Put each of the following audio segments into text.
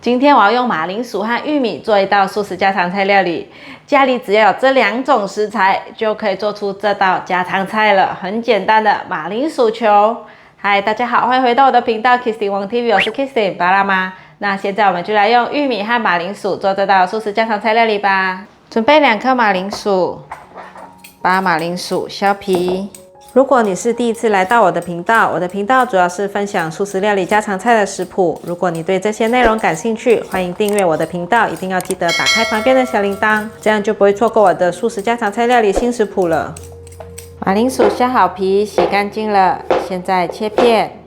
今天我要用马铃薯和玉米做一道素食家常菜料理，家里只要有这2种食材，就可以做出这道家常菜了。很简单的马铃薯球。嗨，大家好，欢迎回到我的频道 Kissing Wang TV， 我是 Kissing 巴拉妈。那现在我们就来用玉米和马铃薯做这道素食家常菜料理吧。准备2颗马铃薯，把马铃薯削皮。如果你是第一次来到我的频道，我的频道主要是分享素食料理家常菜的食谱。如果你对这些内容感兴趣，欢迎订阅我的频道，一定要记得打开旁边的小铃铛，这样就不会错过我的素食家常菜料理新食谱了。马铃薯削好皮，洗干净了，现在切片。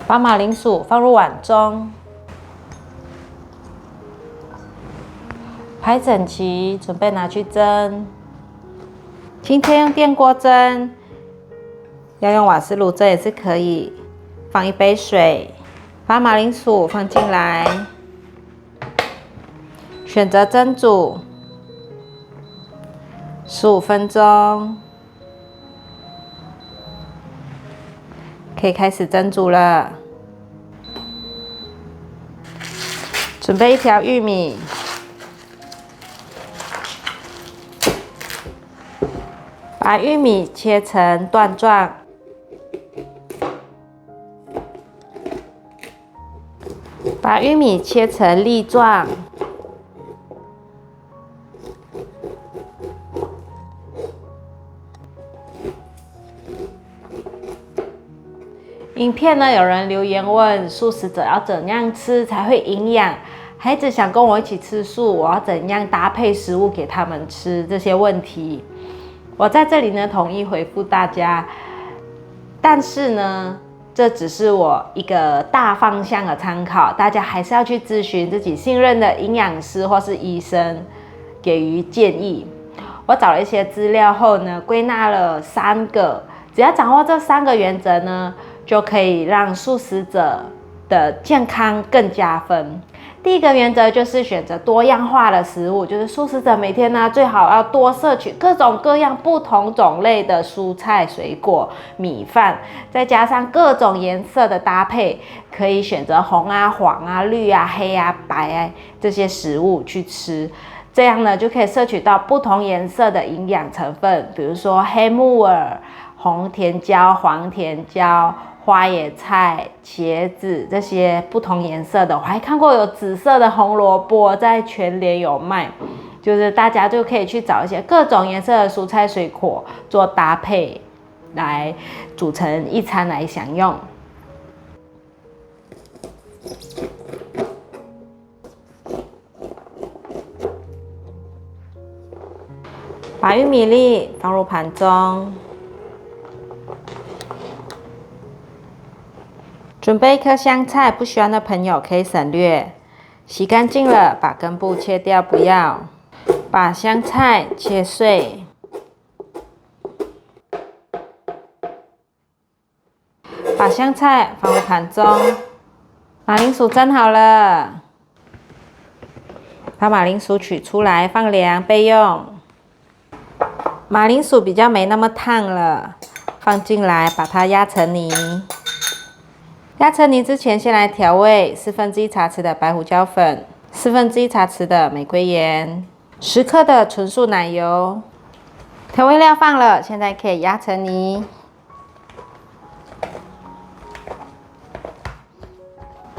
把马铃薯放入碗中。拍整齐，准备拿去蒸。今天用电锅蒸，要用瓦斯炉蒸也是可以。放1杯水，把马铃薯放进来，选择蒸煮15分钟，可以开始蒸煮了。准备1条玉米。把玉米切成段状，把玉米切成粒状，影片呢，有人留言问素食者要怎样吃才会营养？孩子想跟我一起吃素，我要怎样搭配食物给他们吃？这些问题。我在这里呢，统一回复大家，但是呢，这只是我一个大方向的参考，大家还是要去咨询自己信任的营养师或是医生，给予建议。我找了一些资料后呢，归纳了3个，只要掌握这3个原则呢，就可以让素食者的健康更加分。第一个原则就是选择多样化的食物，就是素食者每天呢最好要多摄取各种各样不同种类的蔬菜、水果、米饭，再加上各种颜色的搭配，可以选择红啊、黄啊、绿啊、黑啊、白啊这些食物去吃，这样呢就可以摄取到不同颜色的营养成分，比如说黑木耳、红甜椒、黄甜椒。花椰菜、茄子这些不同颜色的，我还看过有紫色的红萝卜，在全联有卖，就是大家就可以去找一些各种颜色的蔬菜水果做搭配，来煮成一餐来享用。把玉米粒放入盘中。准备1颗香菜，不喜欢的朋友可以省略。洗干净了，把根部切掉，不要。把香菜切碎。把香菜放入盘中。马铃薯蒸好了，把马铃薯取出来放凉备用。马铃薯比较没那么烫了，放进来，把它压成泥。压成泥之前，先来调味：1/4茶匙的白胡椒粉，1/4茶匙的玫瑰盐，10克的纯素奶油。调味料放了，现在可以压成泥。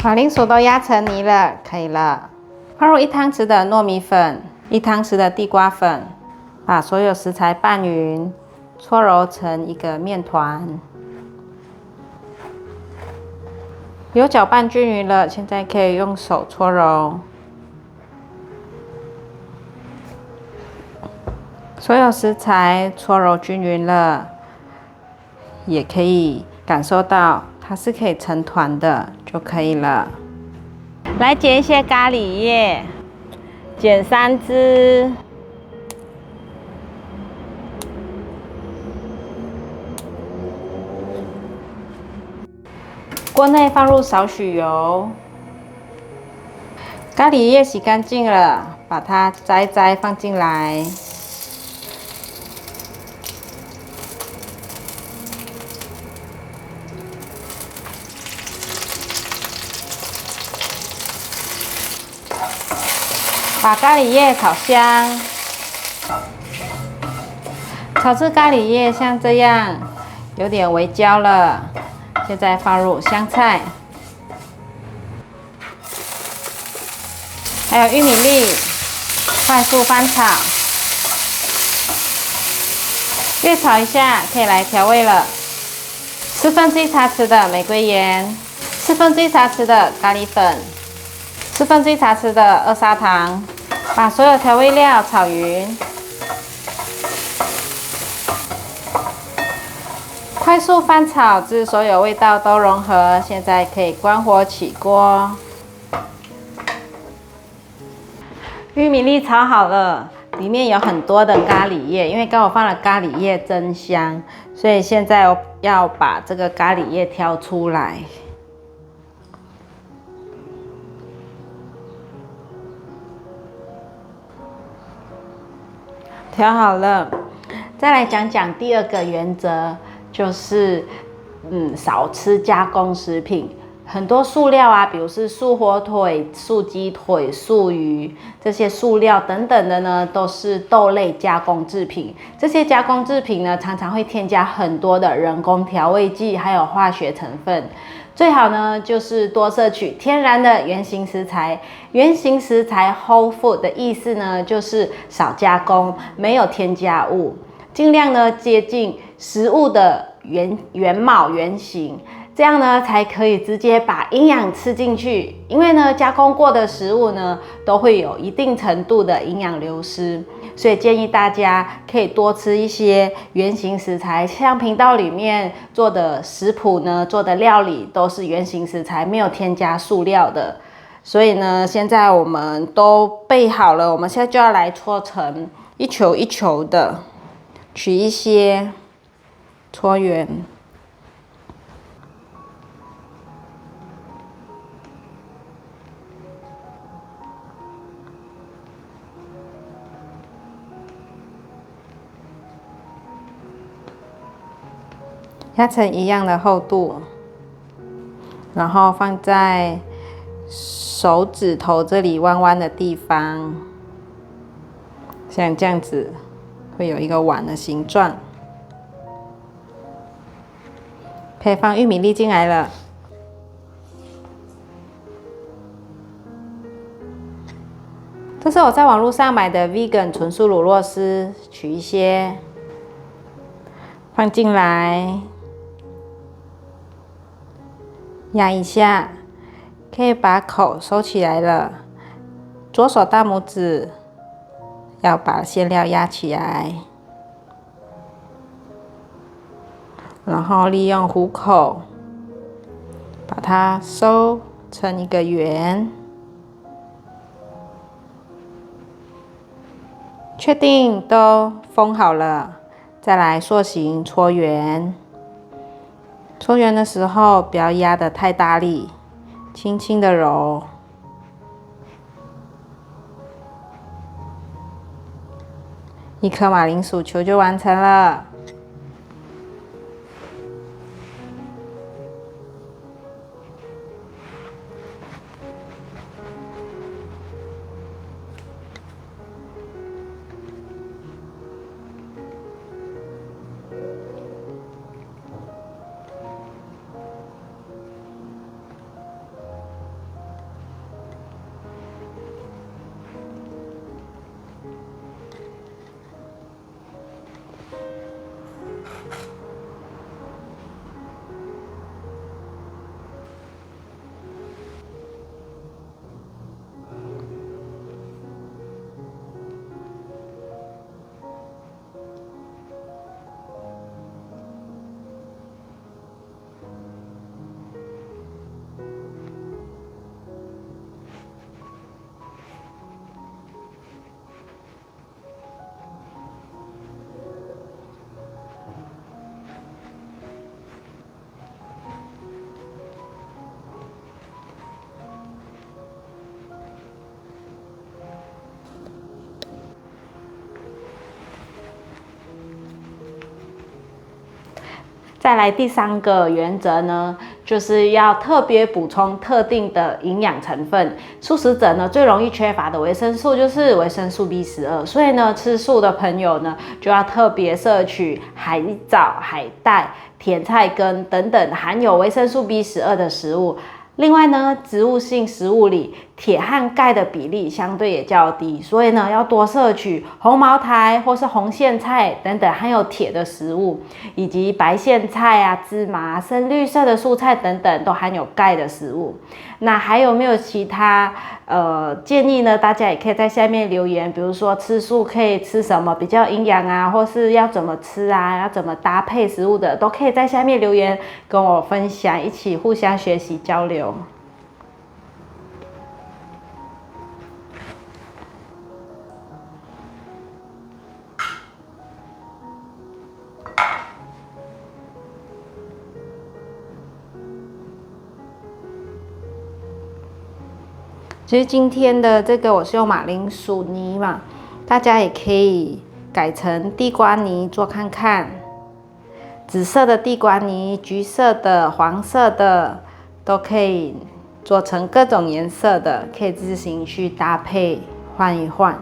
马铃薯都压成泥了，可以了。放入1汤匙的糯米粉，1汤匙的地瓜粉，把所有食材拌匀，搓揉成一个面团。有搅拌均匀了，现在可以用手搓揉。所有食材搓揉均匀了，也可以感受到它是可以成团的，就可以了。来剪一些咖喱叶，剪3支。锅内放入少许油，咖喱叶洗干净了，把它摘放进来。把咖喱叶炒香，炒至咖喱叶像这样有点微焦了，现在放入香菜，还有玉米粒，快速翻炒。越炒一下，可以来调味了。1/4茶匙的玫瑰盐，1/4茶匙的咖喱粉，1/4茶匙的二砂糖，把所有调味料炒匀，快速翻炒至所有味道都融合。现在可以关火起锅。玉米粒炒好了。里面有很多的咖喱叶，因为刚好放了咖喱叶增香，所以现在要把这个咖喱叶挑出来。调好了，再来讲讲第二个原则，就是少吃加工食品。很多素料啊，比如是素火腿、素鸡腿、素鱼这些素料等等的呢，都是豆类加工制品。这些加工制品呢，常常会添加很多的人工调味剂，还有化学成分。最好呢，就是多摄取天然的原型食材。原型食材 （whole food） 的意思呢，就是少加工，没有添加物，尽量呢接近食物的原貌原型。这样呢，才可以直接把营养吃进去。因为呢，加工过的食物呢，都会有一定程度的营养流失，所以建议大家可以多吃一些原型食材。像频道里面做的食谱呢，做的料理都是原型食材，没有添加塑料的。所以呢，现在我们都备好了，我们现在就要来搓成一球一球的，取一些，搓圆。压成一样的厚度，然后放在手指头这里弯弯的地方，像这样子，会有一个碗的形状。可以放玉米粒进来了。这是我在网络上买的 vegan 纯素乳酪丝，取一些放进来。压一下，可以把口收起来了。左手大拇指要把馅料压起来，然后利用虎口把它收成一个圆。确定都封好了，再来塑形搓圆。搓圆的时候，不要压得太大力，轻轻的揉。一颗马铃薯球就完成了。再来第3个原则呢，就是要特别补充特定的营养成分。素食者呢，最容易缺乏的维生素就是维生素 B12，所以呢，吃素的朋友呢，就要特别摄取海藻、海带、甜菜根等等含有维生素 B12的食物。另外呢，植物性食物里铁和钙的比例相对也较低，所以呢，要多摄取红毛苔或是红苋菜等等含有铁的食物，以及白苋菜啊、芝麻、深绿色的蔬菜等等都含有钙的食物。那还有没有其他建议呢？大家也可以在下面留言，比如说吃素可以吃什么比较营养啊，或是要怎么吃啊，要怎么搭配食物的，都可以在下面留言跟我分享，一起互相学习交流。其实今天的这个我是用马铃薯泥嘛，大家也可以改成地瓜泥做看看。紫色的地瓜泥、橘色的、黄色的都可以做成各种颜色的，可以自行去搭配换一换。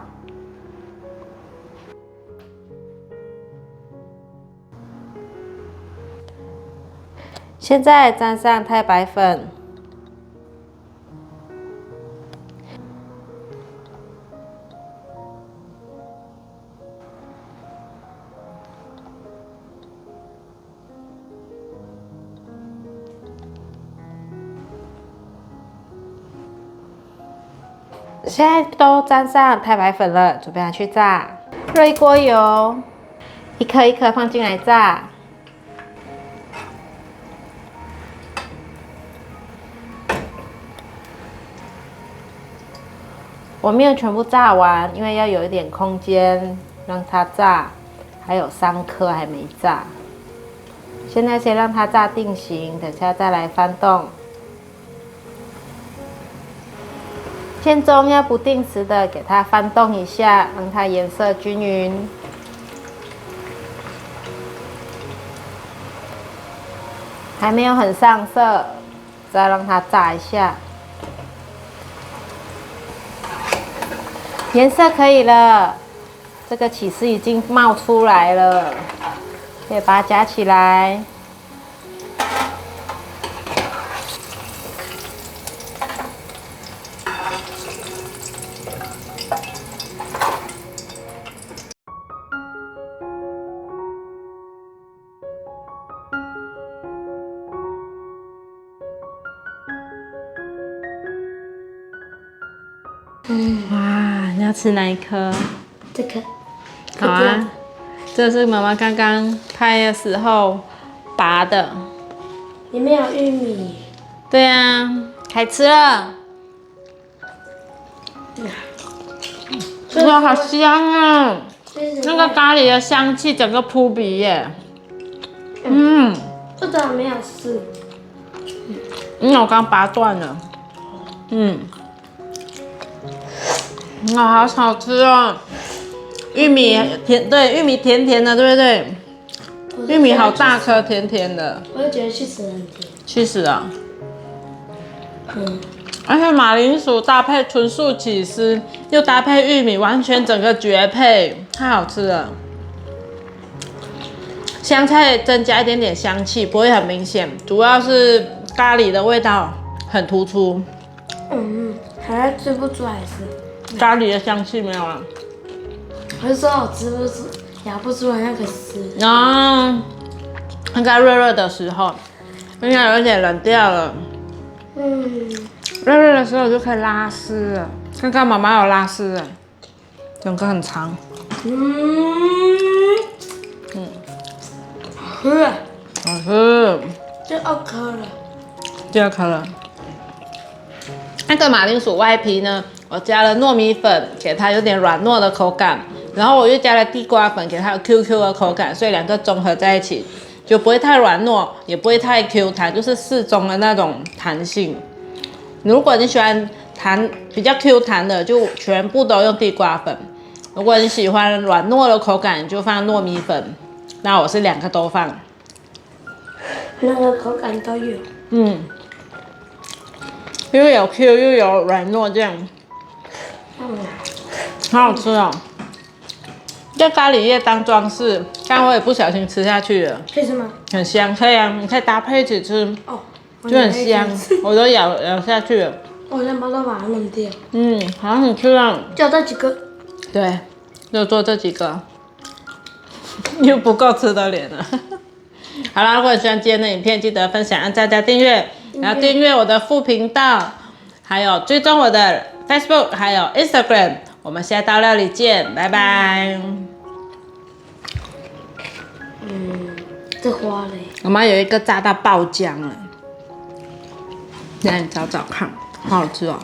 现在沾上太白粉。现在都沾上太白粉了，准备拿去炸。热一锅油，一颗一颗放进来炸。我没有全部炸完，因为要有一点空间让它炸，还有3颗还没炸。现在先让它炸定型，等下再来翻动。间中要不定时的给它翻动一下，让它颜色均匀。还没有很上色，再让它炸一下。颜色可以了，这个起司已经冒出来了，可以把它夹起来。哇，你要吃哪一颗？这个。好啊，这是妈妈刚刚拍的时候拔的。里面有玉米。对啊，开吃了。哇，好香啊！那个咖喱的香气整个扑鼻耶。这个没有试。我刚拔断了。好好吃哦！玉米甜，对，玉米甜甜的，对不对？玉米好大颗，甜甜的。我就觉得去死很甜。去死了。而且马铃薯搭配纯素起司，又搭配玉米，完全整个绝配，太好吃了。香菜增加一点点香气，不会很明显，主要是咖喱的味道很突出。还是吃不出来是？咖喱的香气没有了。我是说我吃不出，咬不出来那个丝。应该热热的时候，应该有点冷掉了。热热的时候就可以拉丝了。刚刚妈妈有拉丝了，整个很长。好吃。好吃。就2颗了。第2颗了。那个马铃薯外皮呢，我加了糯米粉，给它有点软糯的口感，然后我又加了地瓜粉，给它有 QQ 的口感，所以2个综合在一起，就不会太软糯，也不会太 Q 弹，就是适中的那种弹性。如果你喜欢比较 Q 弹的，就全部都用地瓜粉；如果你喜欢软糯的口感，就放糯米粉。那我是2个都放。那个口感都有。又有 Q 又有软糯，这样，好好吃哦。这咖喱叶当装饰，但我也不小心吃下去了。可以吃吗？很香，可以啊，你可以搭配一起吃，哦，就很香，我都咬下去了。我好像把它弄掉。好像很吃啊。就这几个。对，就做这几个，又不够吃的脸了。好啦，如果你喜欢今天的影片，记得分享、按赞加订阅，然后订阅我的副频道，还有追踪我的 Facebook， 还有 Instagram。我们下道料理见，拜拜。这花嘞。我妈有一个炸到爆浆了，让你找找看，好好吃哦。